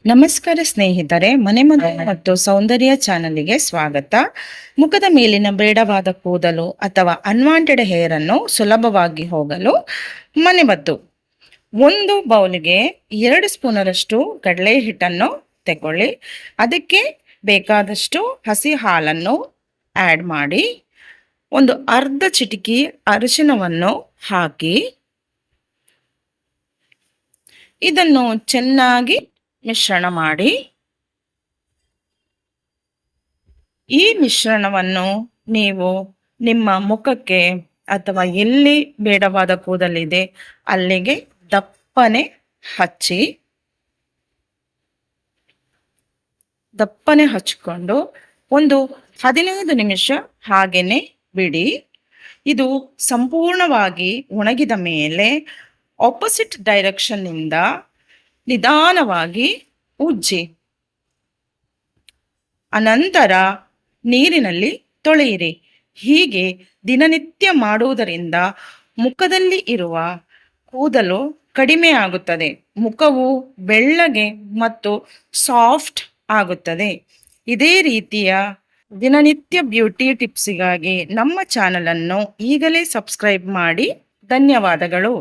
ನಮಸ್ಕಾರ ಸ್ನೇಹಿತರೆ, ಮನೆ ಮತ್ತು ಸೌಂದರ್ಯ ಚಾನಲಿಗೆ ಸ್ವಾಗತ. ಮುಖದ ಮೇಲಿನ ಬೇಡವಾದ ಕೂದಲು ಅಥವಾ ಅನ್ವಾಂಟೆಡ್ ಹೇರ್ ಅನ್ನು ಸುಲಭವಾಗಿ ಹೋಗಲು ಮನೆಮದ್ದು. ಒಂದು ಬೌಲ್ಗೆ 2 ಸ್ಪೂನರಷ್ಟು ಕಡಲೆ ಹಿಟ್ಟನ್ನು ತಗೊಳ್ಳಿ. ಅದಕ್ಕೆ ಬೇಕಾದಷ್ಟು ಹಸಿ ಹಾಲನ್ನು ಆ್ಯಡ್ ಮಾಡಿ, ಒಂದು ಅರ್ಧ ಚಿಟಿಕೆ ಅರಿಶಿನವನ್ನು ಹಾಕಿ ಇದನ್ನು ಚೆನ್ನಾಗಿ ಮಿಶ್ರಣ ಮಾಡಿ, ಈ ಮಿಶ್ರಣವನ್ನು ನೀವು ನಿಮ್ಮ ಮುಖಕ್ಕೆ ಅಥವಾ ಎಲ್ಲಿ ಬೇಡವಾದ ಕೂದಲಿದೆ ಅಲ್ಲಿಗೆ ದಪ್ಪನೆ ಹಚ್ಚಿಕೊಂಡು ಒಂದು 15 ನಿಮಿಷ ಹಾಗೇನೆ ಬಿಡಿ. ಇದು ಸಂಪೂರ್ಣವಾಗಿ ಒಣಗಿದ ಮೇಲೆ ಆಪೋಸಿಟ್ ಡೈರೆಕ್ಷನ್ನಿಂದ ನಿಧಾನವಾಗಿ ಉಜ್ಜಿ, ಅನಂತರ ನೀರಿನಲ್ಲಿ ತೊಳೆಯಿರಿ. ಹೀಗೆ ದಿನನಿತ್ಯ ಮಾಡುವುದರಿಂದ ಮುಖದಲ್ಲಿ ಇರುವ ಕೂದಲು ಕಡಿಮೆ ಆಗುತ್ತದೆ, ಮುಖವು ಬೆಳ್ಳಗೆ ಮತ್ತು ಸಾಫ್ಟ್ ಆಗುತ್ತದೆ. ಇದೇ ರೀತಿಯ ದಿನನಿತ್ಯ ಬ್ಯೂಟಿ ಟಿಪ್ಸಿಗಾಗಿ ನಮ್ಮ ಚಾನಲನ್ನು ಈಗಲೇ ಸಬ್ಸ್ಕ್ರೈಬ್ ಮಾಡಿ. ಧನ್ಯವಾದಗಳು.